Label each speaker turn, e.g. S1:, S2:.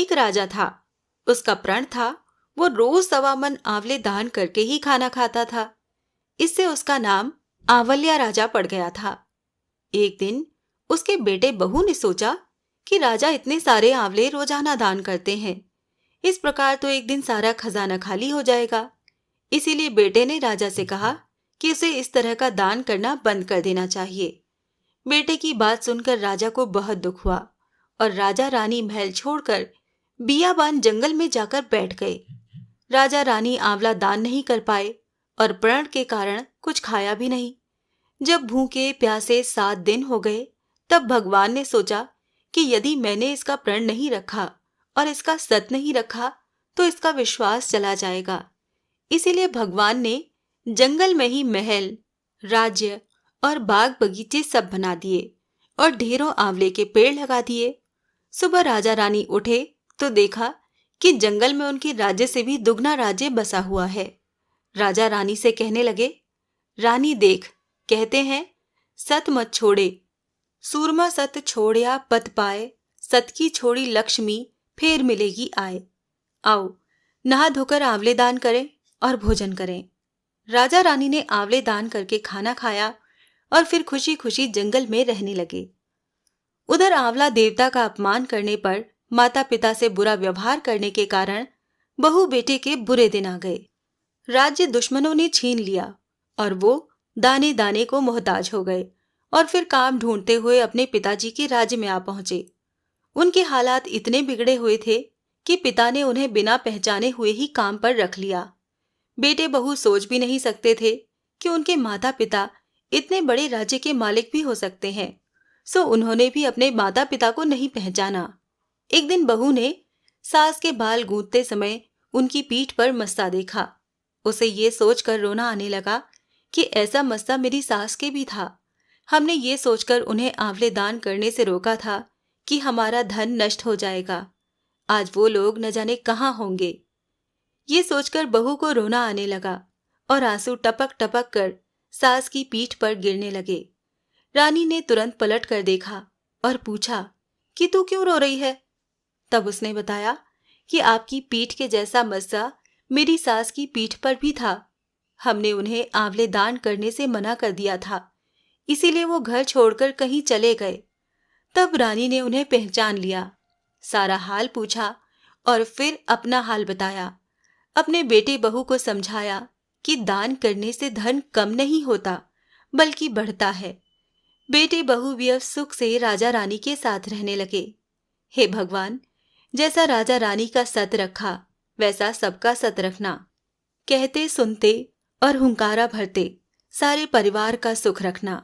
S1: एक राजा था। उसका प्रण था वो रोज 1.25 मन आंवले दान करके ही खाना खाता था। इससे उसका नाम आंवल्या राजा पड़ गया था। एक दिन उसके बेटे बहू ने सोचा कि राजा इतने सारे आंवले रोजाना दान करते हैं, इस प्रकार तो एक दिन सारा खजाना खाली हो जाएगा। इसीलिए बेटे ने राजा से कहा कि उसे इस तरह का दान करना बंद कर देना चाहिए। बेटे की बात सुनकर राजा को बहुत दुख हुआ और राजा रानी महल छोड़कर बियाबान जंगल में जाकर बैठ गए। राजा रानी आंवला दान नहीं कर पाए और प्रण के कारण कुछ खाया भी नहीं। जब भूखे प्यासे 7 दिन हो गए, तब भगवान ने सोचा कि यदि मैंने इसका प्रण नहीं रखा और इसका सत नहीं रखा तो इसका विश्वास चला जाएगा। इसीलिए भगवान ने जंगल में ही महल, राज्य और बाग बगीचे सब बना दिए और ढेरों आंवले के पेड़ लगा दिए। सुबह राजा रानी उठे तो देखा कि जंगल में उनके राज्य से भी दुगना राज्य बसा हुआ है। राजा रानी से कहने लगे, रानी देख, कहते हैं सत मत छोड़े, सूरमा सत छोड़या पत पाए, सत की छोड़ी लक्ष्मी फिर मिलेगी आए। आओ नहा धोकर आंवले दान करें और भोजन करें। राजा रानी ने आंवले दान करके खाना खाया और फिर खुशी खुशी जंगल में रहने लगे। उधर आंवला देवता का अपमान करने पर माता पिता से बुरा व्यवहार करने के कारण बहू बेटे के बुरे दिन आ गए। राज्य दुश्मनों ने छीन लिया और वो दाने दाने को मोहताज हो गए और फिर काम ढूंढते हुए अपने पिताजी के राज्य में आ पहुंचे। उनके हालात इतने बिगड़े हुए थे कि पिता ने उन्हें बिना पहचाने हुए ही काम पर रख लिया। बेटे बहू सोच भी नहीं सकते थे कि उनके माता पिता इतने बड़े राज्य के मालिक भी हो सकते हैं, सो उन्होंने भी अपने माता पिता को नहीं पहचाना। एक दिन बहू ने सास के बाल गूंथते समय उनकी पीठ पर मस्सा देखा। उसे ये सोचकर रोना आने लगा कि ऐसा मस्सा मेरी सास के भी था। हमने ये सोचकर उन्हें आंवले दान करने से रोका था कि हमारा धन नष्ट हो जाएगा। आज वो लोग न जाने कहाँ होंगे। ये सोचकर बहू को रोना आने लगा और आंसू टपक टपक कर सास की पीठ पर गिरने लगे। रानी ने तुरंत पलट कर देखा और पूछा कि तू क्यों रो रही है? तब उसने बताया कि आपकी पीठ के जैसा मस्सा मेरी सास की पीठ पर भी था। हमने उन्हें आंवले दान करने से मना कर दिया था, इसीलिए वो घर छोड़कर कहीं चले गए। तब रानी ने उन्हें पहचान लिया, सारा हाल पूछा और फिर अपना हाल बताया। अपने बेटे बहू को समझाया कि दान करने से धन कम नहीं होता बल्कि बढ़ता है। बेटे बहू भी अब सुख से राजा रानी के साथ रहने लगे। हे भगवान, जैसा राजा रानी का सत रखा वैसा सबका सत रखना। कहते सुनते और हुंकारा भरते सारे परिवार का सुख रखना।